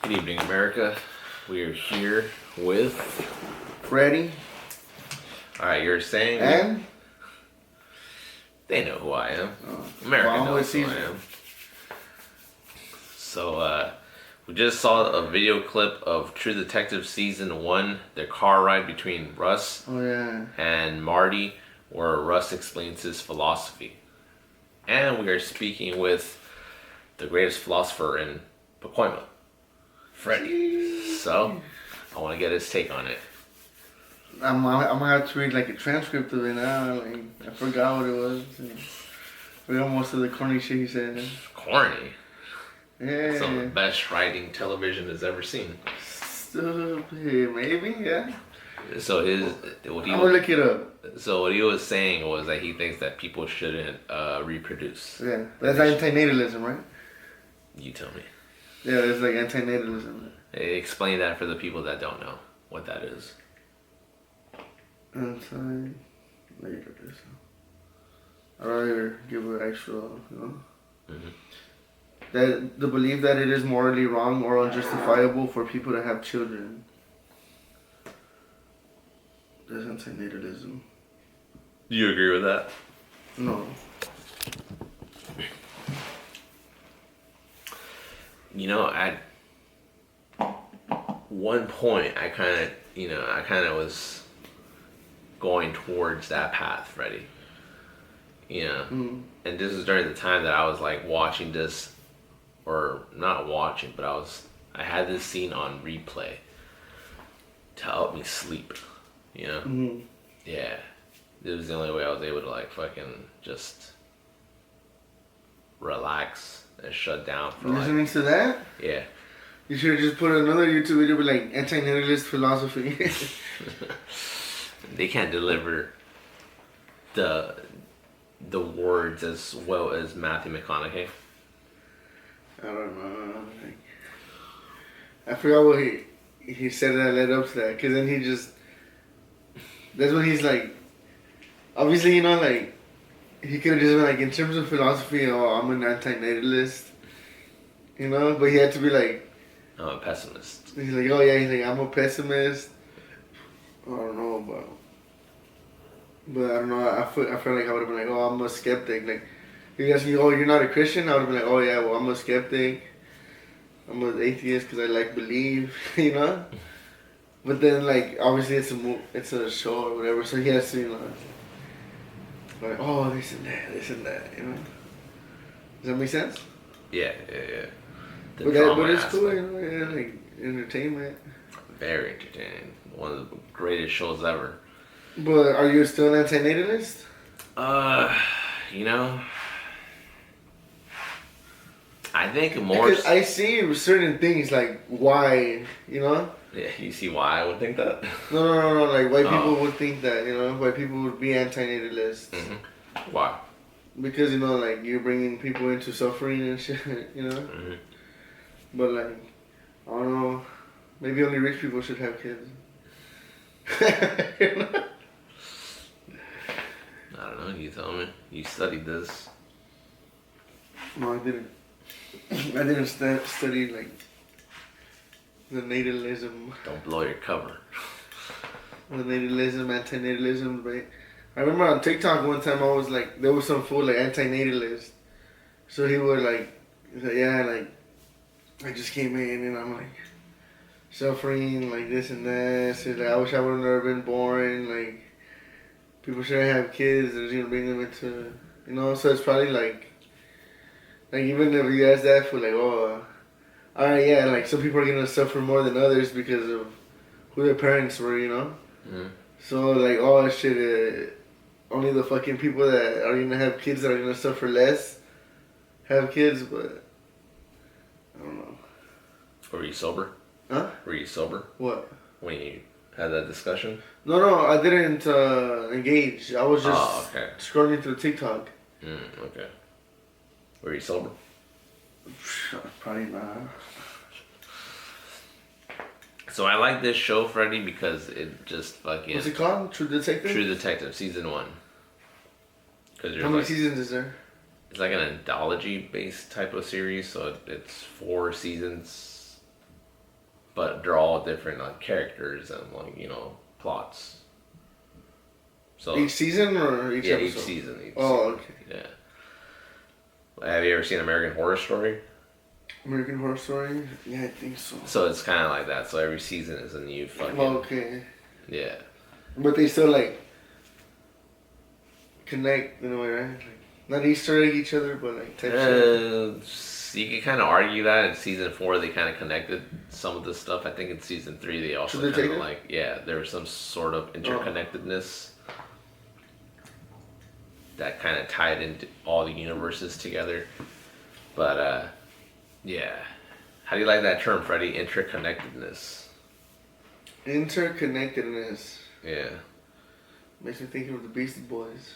Good evening, America. We are here with Fredy. Alright, you're saying And? They know who I am. Oh. America Well, knows who I am. So, we just saw a video clip of True Detective Season 1, their car ride between Russ and Marty, where Russ explains his philosophy. And we are speaking with the greatest philosopher in Pacoima, Fredy. So, I want to get his take on it. I'm gonna have to read like a transcript of it now. Like, I forgot what it was. I forgot most of the corny shit he said. Corny? Yeah. Some of the best writing television has ever seen. Stupid, maybe, yeah. So I'm gonna look it up. So what he was saying was that he thinks that people shouldn't reproduce. Yeah, that's antinatalism, right? You tell me. Yeah, it's like antinatalism. Explain that for the people that don't know what that is. Antinatalism. I'd rather give an actual, Mm-hmm. That the belief that it is morally wrong or unjustifiable for people to have children. That's antinatalism. Do you agree with that? No. You know, at one point, I kind of was going towards that path, Fredy. And this is during the time that I was like watching this, or not watching, but I had this scene on replay to help me sleep. Yeah, it was the only way I was able to like fucking just relax and shut down for listening to that? Yeah. You should have just put another YouTube video with like anti-natalist philosophy. They can't deliver the words as well as Matthew McConaughey. I don't know. I forgot what he said that led up to that. Cause then he just, that's when he's like, obviously like he could have just been like, in terms of philosophy, I'm an anti-natalist, but he had to be like, I'm a pessimist. He's like, he's like, I'm a pessimist. I don't know, but I don't know. I feel like I would have been like, I'm a skeptic. Like, if you ask me, you're not a Christian? I would have been like, I'm a skeptic. I'm an atheist because I like believe, But then, like, obviously it's a show or whatever, so he has to, like, this and that, Does that make sense? Yeah. But it's cool, like entertainment. Very entertaining. One of the greatest shows ever. But are you still an anti-natalist? I think more. Because I see certain things like why, Yeah, you see why I would think that? No. Like why people would think that, why people would be anti-natalist. Mm-hmm. Why? Because like you're bringing people into suffering and shit, Mm-hmm. But like, I don't know, maybe only rich people should have kids. I don't know. You tell me. You studied this. No, I didn't. I didn't study like the natalism. Don't blow your cover. The natalism, anti-natalism, right? I remember on TikTok one time I was like, there was some fool like anti-natalist. So he would like, I just came in and I'm like suffering like this and that. So like, I wish I would have never been born. Like people shouldn't have kids. They're just gonna bring them into, So it's probably like even if you ask that for like, alright, yeah, like some people are gonna suffer more than others because of who their parents were, Mm-hmm. So like, shit, only the fucking people that are gonna have kids that are gonna suffer less have kids, but I don't know. Were you sober? Huh? Were you sober? What? When you had that discussion? No, I didn't engage. I was just okay. scrolling through TikTok. Okay. Were you sober? Probably not. So I like this show, Fredy, because it just fucking... What's it called? True Detective? True Detective, Season 1. How many seasons is there? It's like an anthology-based type of series, so it's 4 seasons but they're all different like characters and like plots. So each season or each episode? Each season. Okay. Yeah. Have you ever seen American Horror Story? American Horror Story? Yeah, I think so. So it's kind of like that. So every season is a new fucking. Okay. Yeah. But they still like connect in a way, right? Like, not Easter egg each other, but like type shit. You can kind of argue that in season 4 they kind of connected some of this stuff. I think in season 3 they also kind of like there was some sort of interconnectedness that kind of tied into all the universes together. But yeah, how do you like that term, Fredy? Interconnectedness. Interconnectedness. Yeah. Makes me think of the Beastie Boys.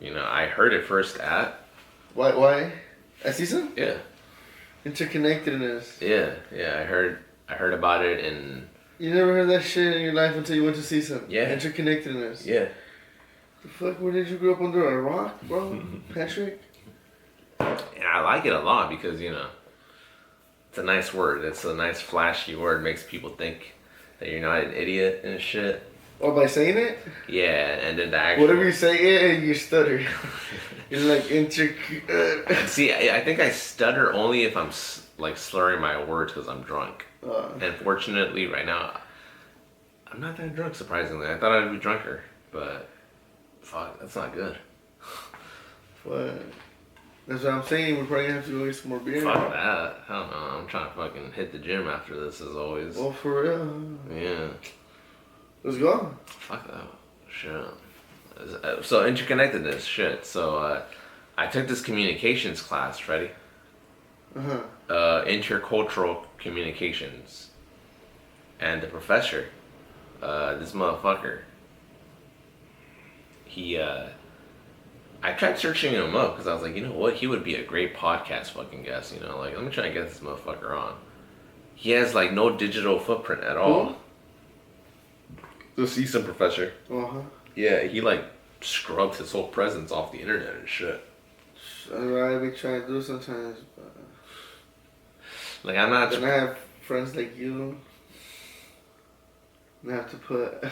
I heard it first at. Why? At season? Yeah. Interconnectedness. Yeah. I heard about it in. You never heard that shit in your life until you went to season. Yeah. Interconnectedness. Yeah. The fuck? Where did you grow up under a rock, bro? Patrick? And I like it a lot because it's a nice word. It's a nice flashy word. Makes people think that you're not an idiot and shit. Or by saying it? Yeah, and then the actual. Whatever you say it, you stutter. You're like See, I think I stutter only if I'm like slurring my words because I'm drunk. And fortunately, right now, I'm not that drunk. Surprisingly, I thought I'd be drunker, but fuck, that's not good. What? That's what I'm saying. We're probably gonna have to go get some more beer. Fuck that. Hell no. I'm trying to fucking hit the gym after this, as always. Oh, for real? Yeah. Let's go. Fuck that shit. So interconnectedness, shit. So I took this communications class, Fredy. Intercultural communications, and the professor, this motherfucker. He I tried searching him up because I was like, you know what, he would be a great podcast fucking guest. Like let me try and get this motherfucker on. He has like no digital footprint at all. The seasoned professor. Yeah, he like scrubbed his whole presence off the internet and shit. I be trying to do sometimes, but like I'm not. Then I have friends like you. And I have to put.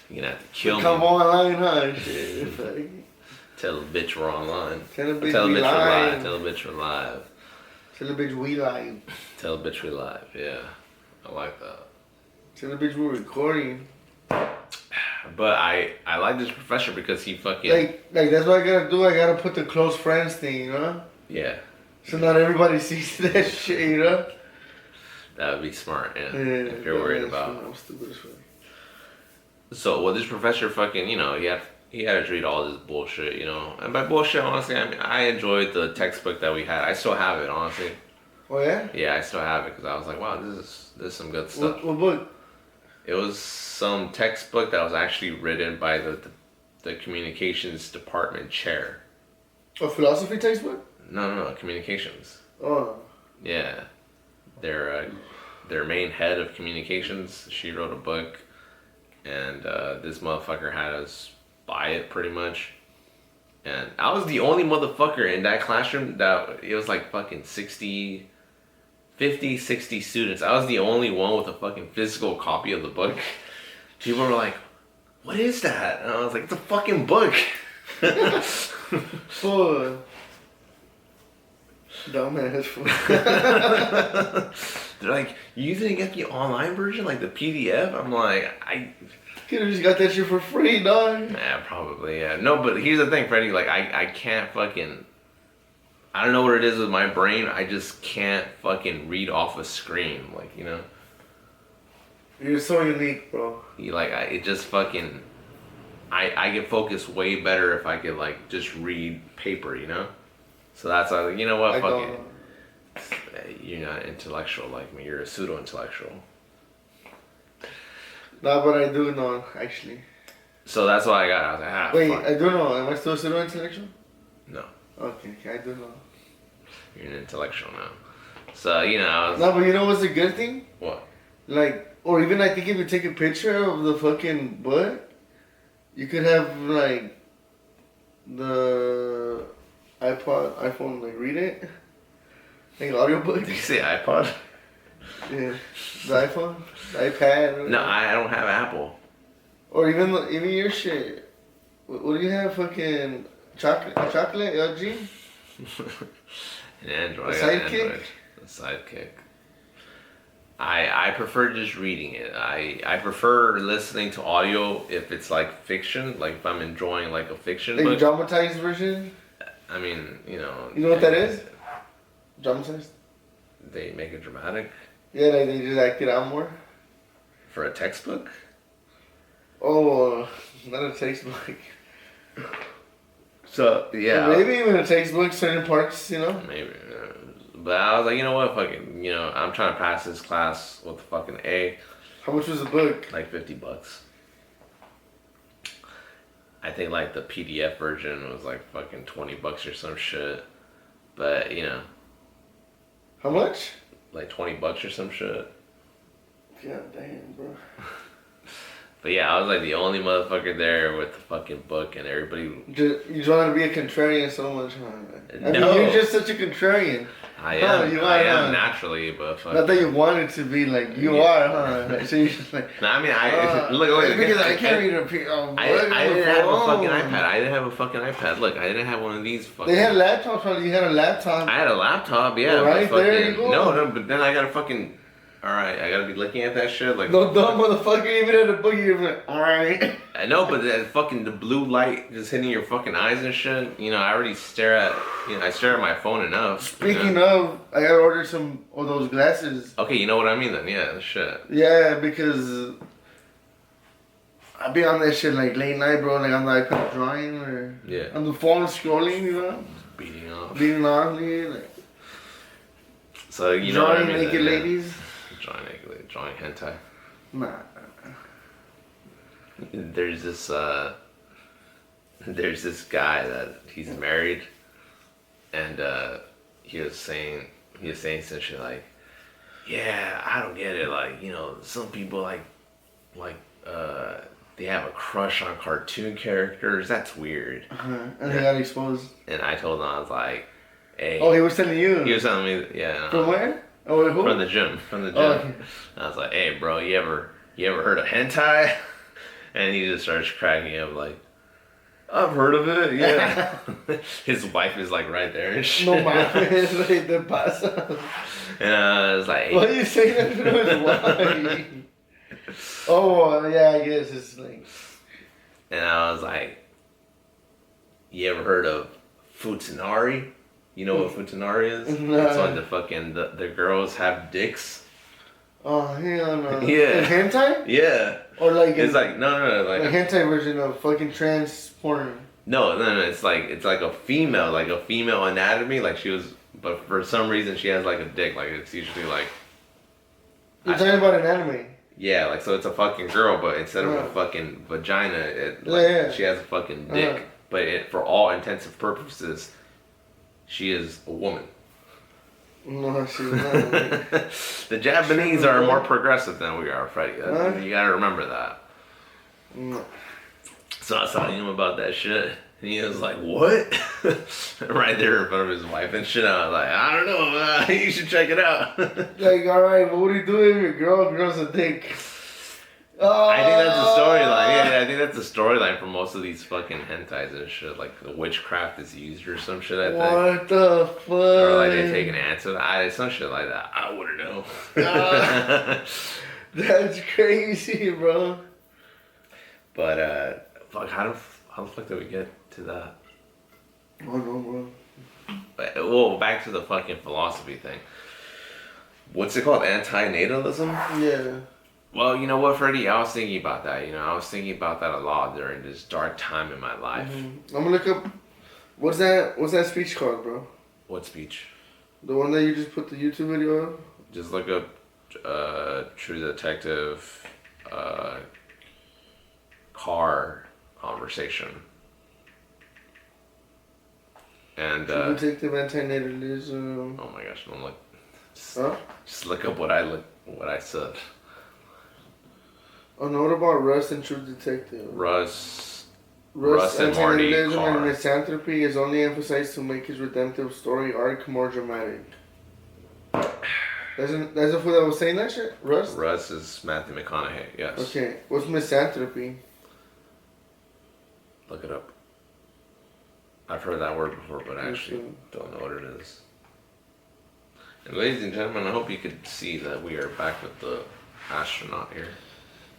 You're gonna have to kill me. Come online, huh? Shit. Tell the bitch we're online. Tell the bitch we live. Tell the bitch we're live. Tell the bitch we live. Tell the bitch we live. Yeah, I like that. Tell the bitch we're recording. But I like this professor because he fucking like that's what I gotta do. I gotta put the close friends thing, Yeah. So not everybody sees that shit, That would be smart, yeah. If you're worried about. I'm stupid as fuck. So this professor fucking he had us read all this bullshit, And by bullshit, honestly, I mean I enjoyed the textbook that we had. I still have it, honestly. Oh yeah? Yeah, I still have it because I was like, wow, this is some good stuff. What book? It was some textbook that was actually written by the communications department chair. A philosophy textbook? No, communications. Oh. Yeah, their main head of communications. She wrote a book, and this motherfucker had us buy it pretty much. And I was the only motherfucker in that classroom that it was like fucking 50, 60 students. I was the only one with a fucking physical copy of the book. People were like, what is that? And I was like, it's a fucking book. Full. Dumbass. They're like, you didn't get the online version, like the PDF? I'm like, could have just got that shit for free, dog. Yeah, probably, yeah. No, but here's the thing, Fredy, like, I can't fucking... I don't know what it is with my brain. I just can't fucking read off a screen, like, You're so unique, bro. It just fucking... I get focused way better if I could, like, just read paper, So that's why I was like, you know what, fuck it. You're not intellectual like me. You're a pseudo-intellectual. Nah, but I do know, actually. So that's why I got it. I was like, Wait, fuck. I do know. Am I still a pseudo-intellectual? No. Okay, I do know. You're an intellectual now. So, I was... No, but you know what's a good thing? What? Like, or even I think if you take a picture of the fucking book, you could have, like, the iPhone, like, read it. Like, audiobook. Did you say iPod? Yeah. The iPhone? The iPad? No, I don't have Apple. Or even your shit. What do you have? Fucking chocolate LG? An Android. A I got an Sidekick? Android. A Sidekick. I prefer just reading it. I prefer listening to audio if it's like fiction, like if I'm enjoying like a fiction Like book. dramatized version? I mean, you know. You know what that is? Dramatized? They make it dramatic Yeah, like they just act it out more. for a textbook. Oh, not a textbook. So yeah, Or maybe even a textbook, certain parts, you know? maybe. But I was like, you know what, fucking, you know, I'm trying to pass this class with a fucking A. How much was the book? Like $50. I think like the PDF version was like fucking $20 or some shit. But you know. How much? Like $20 or some shit. God damn, bro. But yeah, I was like the only motherfucker there with the fucking book, and everybody. You just wanted to be a contrarian so much, huh? I mean, No. you're just such a contrarian. I Huh, am. you I are, am huh? naturally, but fucking. Not that you wanted to be like you are, huh? So you're just like. No, I mean, look, Because I can't read a P. I didn't have a fucking iPad. I didn't have a fucking iPad. Look, I didn't have one of these fucking. They had laptops, probably. You had a laptop. I had a laptop, yeah. Right, but fucking, there you go. No, but then I gotta fucking. Alright, I gotta be looking at that shit like. No dumb motherfucker, even at a book, you're like, alright. I know, but that fucking the blue light just hitting your fucking eyes and shit. You know, I already stare at. You know, I stare at my phone enough. Speaking of, I gotta order some of those glasses. Okay, you know what I mean then. Yeah, shit. Yeah, because I be on that shit like late night, bro. Like on the iPad drawing or on the phone scrolling, you know, Beating off. beating on me, like So you know what I drawing mean. naked then, yeah. ladies. Drawing hentai. Nah. There's this guy that he's married, and he was saying essentially like, yeah, I don't get it. Like, you know, some people like they have a crush on cartoon characters. That's weird. And they got exposed. And I told him, I was like, hey. Oh, he was telling you. He was telling me, yeah. From where? Oh, who? From the gym. Oh, okay. I was like, hey, bro, you ever heard of hentai? And he just starts cracking up like, I've heard of it, yeah. His wife is like right there and shit. No mames, like the pasa. And I was like, hey. Why are you saying that to his wife? Oh, yeah, I guess it's like. And I was like, you ever heard of Futanari? You know what Futanari is? No. It's when the fucking the girls have dicks. Oh, hell no. Yeah. In hentai? Yeah. Or like it's like no like a hentai version of fucking trans porn. No, it's like a female anatomy, like she was, but for some reason she has like a dick, like it's usually like. You're talking about anatomy. Yeah, like so it's a fucking girl, but instead of a fucking vagina, she has a fucking dick. But for all intents and purposes, she is a woman. No, she's not. The Japanese are more progressive than we are, Fredy. You gotta remember that. No. So I was telling him about that shit, and he was like, "What?" Right there in front of his wife and shit. I was like, "I don't know. You should check it out." Like, all right, but what do you do if your girl's a dick? I think that's the storyline. Yeah, I think that's the storyline for most of these fucking hentais and shit. Like the witchcraft is used or some shit. I think. What the fuck? Or like they take an answer. Some shit like that. I wouldn't know. That's crazy, bro. But fuck, how the fuck did we get to that? Oh no, bro. But, well, back to the fucking philosophy thing. What's it called? Antinatalism? Yeah. Well, you know what, Fredy? I was thinking about that. You know, I was thinking about that a lot during this dark time in my life. Mm-hmm. I'm gonna look up. What's that speech called, bro? What speech? The one that you just put the YouTube video on? Just look up True Detective car conversation. And True Detective Antinatalism. oh my gosh, I'm like just look up what I said. Oh no, what about Russ and True Detective? Russ and Marty Antinatalism Carr. and misanthropy is only emphasized to make his redemptive story arc more dramatic. That's the fool that was saying that shit? Rust? Russ is Matthew McConaughey, yes. Okay. What's misanthropy? Look it up. I've heard that word before, but I actually don't know what it is. And ladies and gentlemen, I hope you could see that we are back with the astronaut here.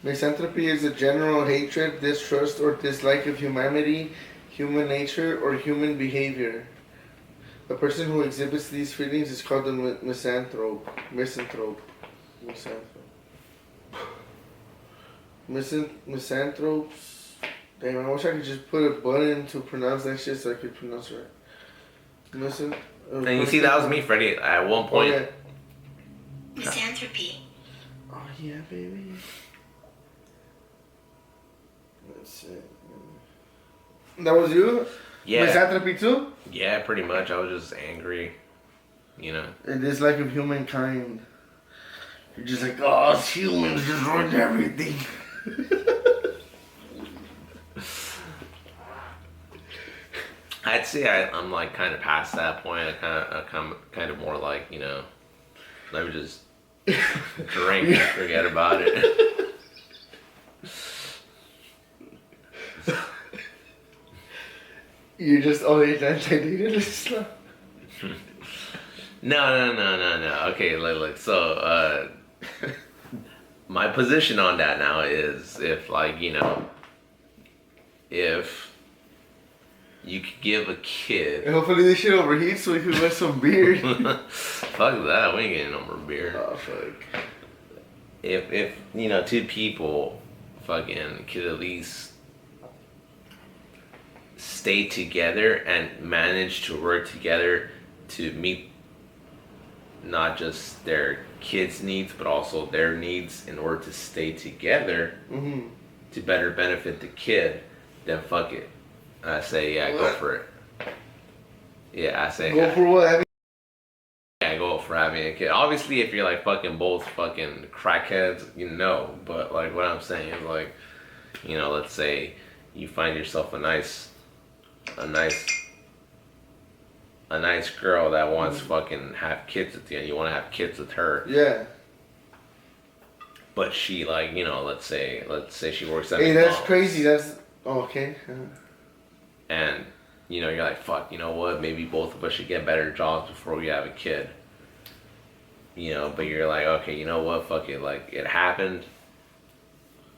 Misanthropy is a general hatred, distrust, or dislike of humanity, human nature, or human behavior. A person who exhibits these feelings is called a misanthrope. Misanthrope. Misanthropes. Damn, I wish I could just put a button to pronounce that shit so I could pronounce it right. And you see, that was me, Fredy. At one point. Oh, yeah. Misanthropy. Oh yeah, baby. That's it. That was you? Yeah. Misanthropy too? Yeah, pretty much. I was just angry, you know. It is like of humankind. You're just like, oh, us humans just ruined everything. I'd say I'm like kind of past that point. I kind of more like, you know, let me just drink and forget about it. You're just always anti-dated stuff. No. Okay, look. So, my position on that now is if, like, you know, if you could give a kid. And hopefully this shit overheats so we can get some beer. Fuck that. We ain't getting no more beer. Oh, fuck. If you know, two people fucking could at least stay together and manage to work together to meet not just their kids' needs but also their needs in order to stay together to better benefit the kid, then fuck it. I say, yeah, go for it. Yeah, I say, go for what? Yeah, go for having a kid. Obviously, if you're like fucking both fucking crackheads, you know. But like, what I'm saying is like, you know, let's say you find yourself a nice girl that wants fucking have kids with you, and you want to have kids with her. Yeah. But she, like, you know, let's say she works at Hey, McDonald's. that's crazy. That's okay. And you know, you're like, fuck, you know what? Maybe both of us should get better jobs before we have a kid. You know, but you're like, okay, you know what? Fuck it. Like, it happened.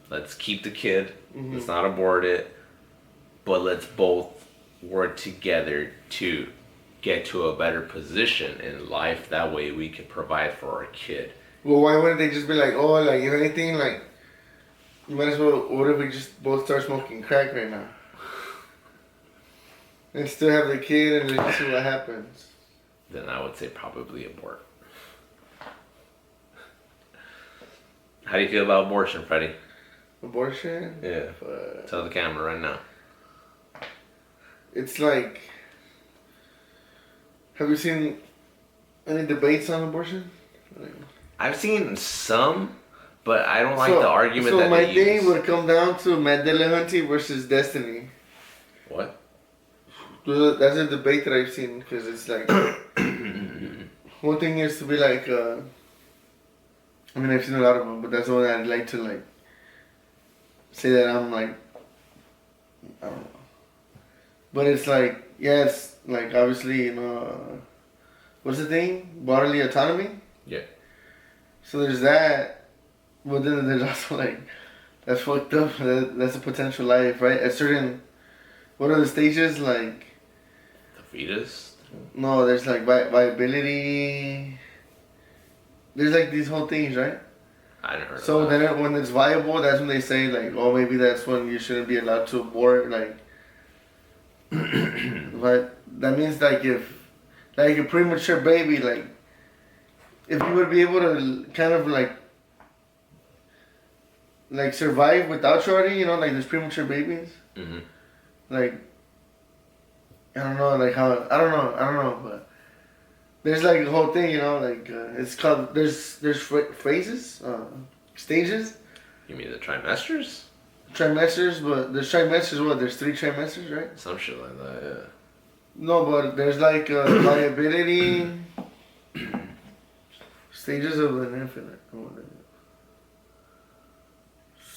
Let's keep the kid. Let's not abort it. But let's both work together to get to a better position in life. That way we can provide for our kid. Well, why wouldn't they just be like, oh, like, if anything, like, you might as well, what if we just both start smoking crack right now? And still have the kid and then see what happens. Then I would say probably abort. How do you feel about abortion, Fredy? Abortion? Yeah. Tell the camera right now. It's like, have you seen any debates on abortion? I've seen some, but I don't like the argument that my they thing use. would come down to Matt Dillahunty versus Destiny. What? That's a debate that I've seen, because it's like, one thing is to be like, I mean, I've seen a lot of them, but that's the one that I'd like to, like, say that I'm, like, I don't know. But it's like, yeah, it's like, obviously, you know, what's the thing? Bodily autonomy? Yeah. So there's that, but then there's also, like, that's fucked up. That's a potential life, right? At certain, what are the stages, like? The fetus? No, there's, like, viability. There's, like, these whole things, right? I never heard So of that. then when it's viable, that's when they say, like, oh, maybe that's when you shouldn't be allowed to abort, like. But that means, like, if, like, a premature baby, like, if you would be able to kind of, like survive without shorty, you know, like, there's premature babies. Mm-hmm. Like, I don't know, like, how, I don't know, but there's, like, a whole thing, you know, like, it's called, there's phases, stages. You mean the trimesters? Trimesters, but there's trimesters, what, there's 3 trimesters, right? Some shit like that, yeah. No, but there's, like, viability, Stages of an infant.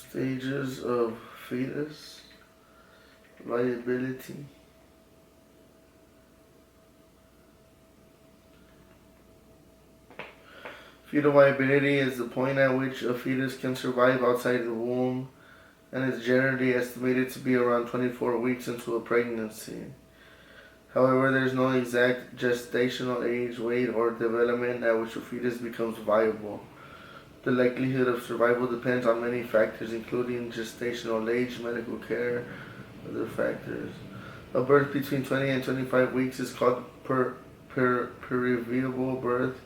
Stages of fetus viability. Fetal viability is the point at which a fetus can survive outside the womb and is generally estimated to be around 24 weeks into a pregnancy. However, there is no exact gestational age, weight, or development at which a fetus becomes viable. The likelihood of survival depends on many factors, including gestational age, medical care, other factors. A birth between 20 and 25 weeks is called periviable birth,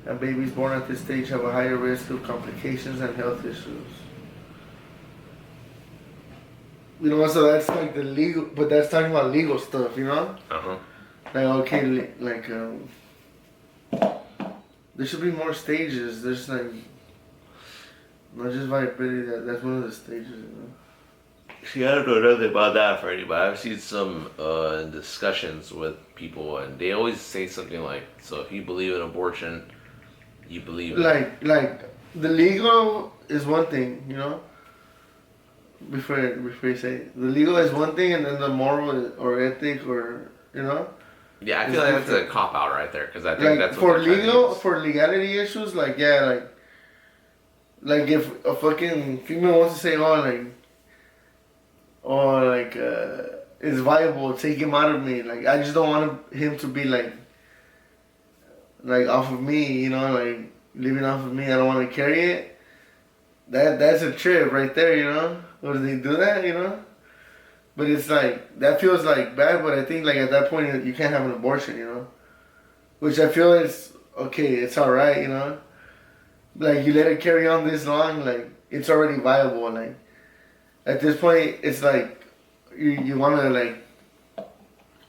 and babies born at this stage have a higher risk of complications and health issues. You know, so that's like the legal, but that's talking about legal stuff, you know? Uh-huh. Like, okay, like, there should be more stages. There's like, not just viability, that's one of the stages, you know? See, I don't know nothing about that, Fredy, but I've seen some discussions with people, and they always say something like, so if you believe in abortion, you believe in like the legal is one thing, you know? Before you say it. The legal is one thing, and then the moral or ethic or, you know? Yeah, I feel like that's a cop-out right there, because I think that's for what legal, for legality issues, like, yeah, like if a fucking female wants to say, it's viable, take him out of me. Like, I just don't want him to be like off of me, you know, like living off of me. I don't want to carry it. That's a trip right there, you know. Or do they do that, you know? But it's like, that feels like bad, but I think like at that point you can't have an abortion, you know? Which I feel is okay, it's alright, you know? Like, you let it carry on this long, like, it's already viable, like, at this point, it's like, you want to, like,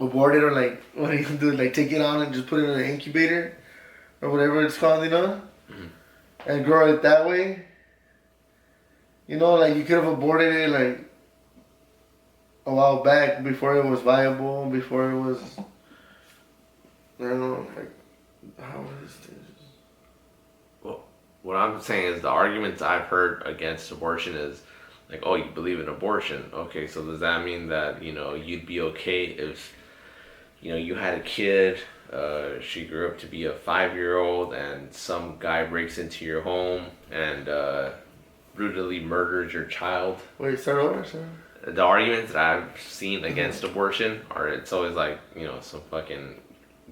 abort it, or, like, what do you do? Like, take it on and just put it in an incubator, or whatever it's called, you know? Mm-hmm. And grow it that way. You know, like, you could have aborted it, like, a while back, before it was viable, before it was, I don't know, like, how is this? Well, what I'm saying is the arguments I've heard against abortion is, like, oh, you believe in abortion. Okay, so does that mean that, you know, you'd be okay if, you know, you had a kid, she grew up to be a 5-year-old, and some guy breaks into your home and brutally murders your child? Wait, start over, sir. The arguments that I've seen against abortion are, it's always like, you know, some fucking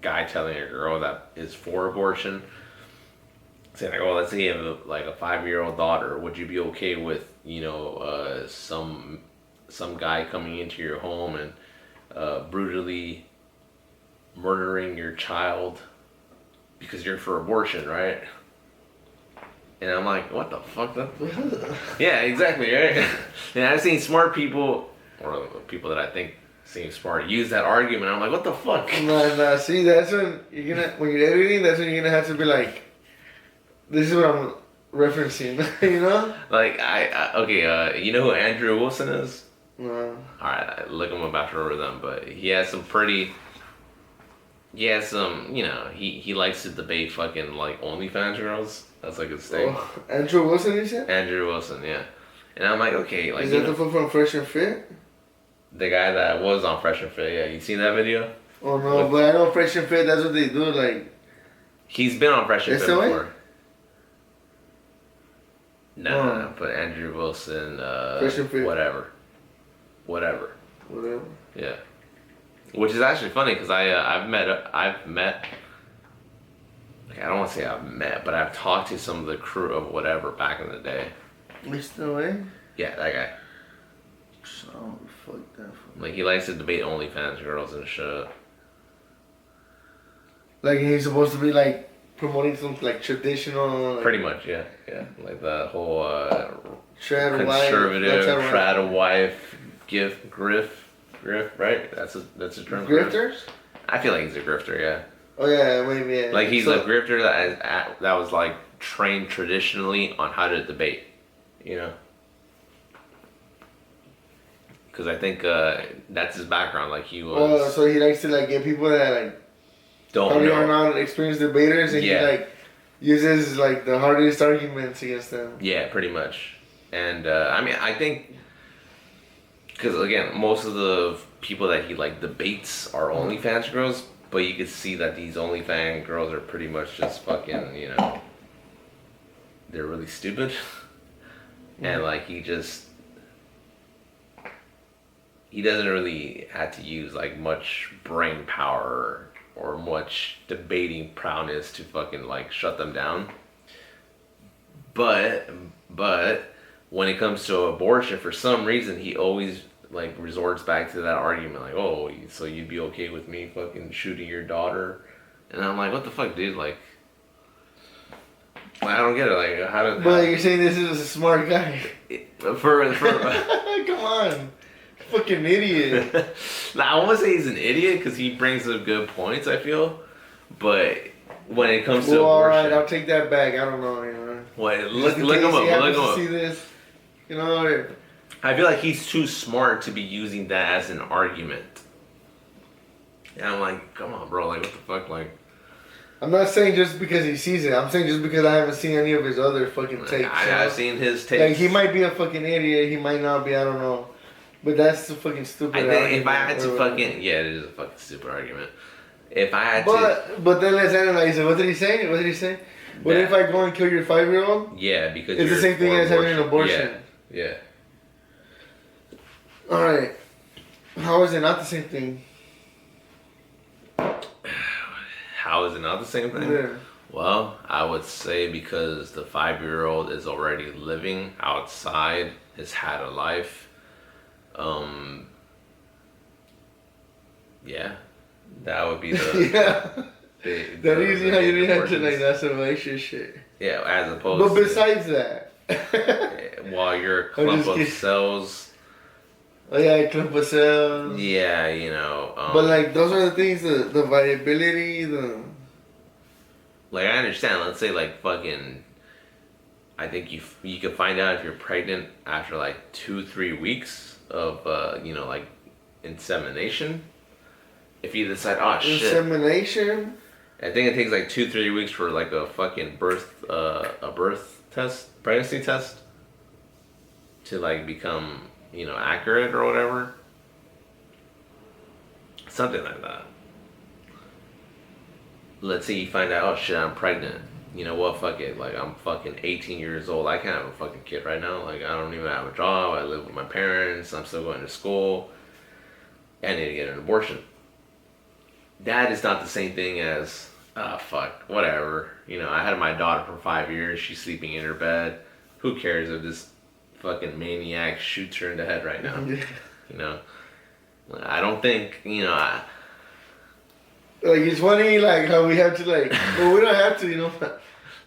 guy telling a girl that is for abortion, saying like, oh, let's say you have like a 5-year-old daughter, would you be okay with, you know, some guy coming into your home and brutally murdering your child because you're for abortion, right? And I'm like, what the fuck? Yeah, exactly, right? And I've seen smart people, or people that I think seem smart, use that argument. I'm like, what the fuck? Nah, see, that's when when you're editing, that's when you're gonna have to be like, this is what I'm referencing, you know? Like, okay, you know who Andrew Wilson is? No. Alright, look him up after them, but he has some, you know, he likes to debate fucking, like, OnlyFans girls. That's like his thing. Oh, Andrew Wilson, you said? Andrew Wilson, yeah. And I'm like, okay, like, is that the fool from Fresh and Fit? The guy that was on Fresh and Fit, yeah. You seen that video? Oh no, but I know Fresh and Fit, that's what they do, like. He's been on Fresh and Fit before. Way? No, but Andrew Wilson, Fresh and Fit. Whatever. Yeah. Which is actually funny, because I've met, I don't want to say I've met, but I've talked to some of the crew of whatever back in the day. You still in? Yeah, that guy. Oh, fuck that. Like, he likes to debate OnlyFans girls and shit. Like, he's supposed to be, like, promoting some, like, traditional... Like, pretty much, yeah. Like, that whole conservative, trad wife, grift, right? That's a term. Grifters? I feel like he's a grifter, yeah. Oh, yeah, maybe, yeah. Like, he's a grifter that was, like, trained traditionally on how to debate, you know? Because I think that's his background, like, he was... Oh, so he likes to, like, get people that, like... don't probably know. are not experienced debaters, and he, like... uses like the hardest arguments against them. Yeah, pretty much. And I mean, I think because again, most of the people that he like debates are OnlyFans girls, but you can see that these OnlyFans girls are pretty much just fucking, you know, they're really stupid, and like he doesn't really have to use like much brain power or much debating prowess to fucking like shut them down. But when it comes to abortion, for some reason he always like resorts back to that argument, like, oh, so you'd be okay with me fucking shooting your daughter? And I'm like, what the fuck, dude? Like I don't get it. Like, how did? But you're saying this is a smart guy. For Come on, fucking idiot. Now, I won't say he's an idiot because he brings up good points, I feel. But when it comes to abortion, alright, I'll take that back. I don't know, you know. What? Look him up. Look him up. See this, you know. I feel like he's too smart to be using that as an argument. And I'm like, come on, bro. Like, what the fuck? Like, I'm not saying just because he sees it. I'm saying just because I haven't seen any of his other fucking takes. I've seen his takes. Like, he might be a fucking idiot. He might not be. I don't know. But that's a fucking stupid argument. I think if I had to fucking... Yeah, it is a fucking stupid argument. If I had to... But then let's analyze it. What did he say? What if I go and kill your 5-year-old? Yeah, because it's the same thing as having an abortion. Yeah. Alright. How is it not the same thing? How is it not the same thing? Yeah. Well, I would say because the 5-year-old is already living outside, has had a life. Yeah, that would be the that easy how you didn't have to like that's some extra shit. Yeah, as opposed. But besides that, while you're a clump of cells. Oh yeah, a clump of cells. Yeah, you know. But like those are the things, the viability, the. Like I understand. Let's say like fucking. I think you can find out if you're pregnant after like 2-3 weeks of you know, like insemination. If you decide, oh shit, insemination. I think it takes like 2-3 weeks for like a fucking birth test, pregnancy test, to like become, you know, accurate or whatever. Something like that. Let's say you find out, oh shit, I'm pregnant. You know what, fuck it, like I'm fucking 18 years old, I can't have a fucking kid right now, like I don't even have a job, I live with my parents, I'm still going to school, I need to get an abortion. That is not the same thing as, fuck, whatever, you know, I had my daughter for 5 years, she's sleeping in her bed, who cares if this fucking maniac shoots her in the head right now, you know, I don't think, you know, like it's funny, like how we have to like, well, we don't have to, you know,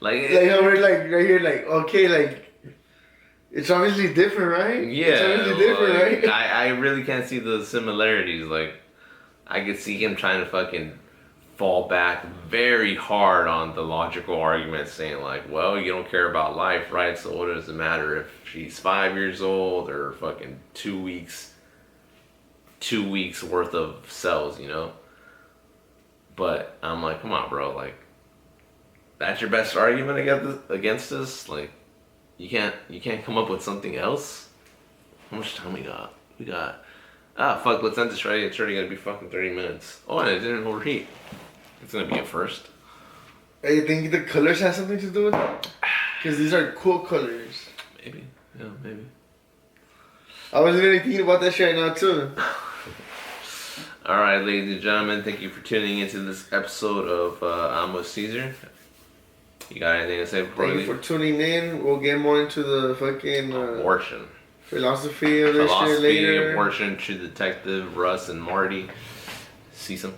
like how we're like right here, like okay, like it's obviously different, right? Yeah, it's obviously different, like, right? I really can't see the similarities. Like, I could see him trying to fucking fall back very hard on the logical argument, saying like, well, you don't care about life, right? So what does it matter if she's 5 years old or fucking 2 weeks worth of cells, you know? But I'm like, come on, bro. Like, that's your best argument against this? Like, you can't come up with something else? How much time we got? Fuck, let's end this right. It's already gonna be fucking 30 minutes. Oh, and it didn't overheat. It's gonna be a first. You think the colors have something to do with it? Because these are cool colors. Maybe. Yeah, maybe. I was really thinking about that shit right now, too. Alright, ladies and gentlemen, thank you for tuning into this episode of ImWithCesar. You got anything to say before we leave? Thank you for tuning in. We'll get more into the fucking abortion. Philosophy of this shit later. Abortion, True Detective, Russ and Marty. See some.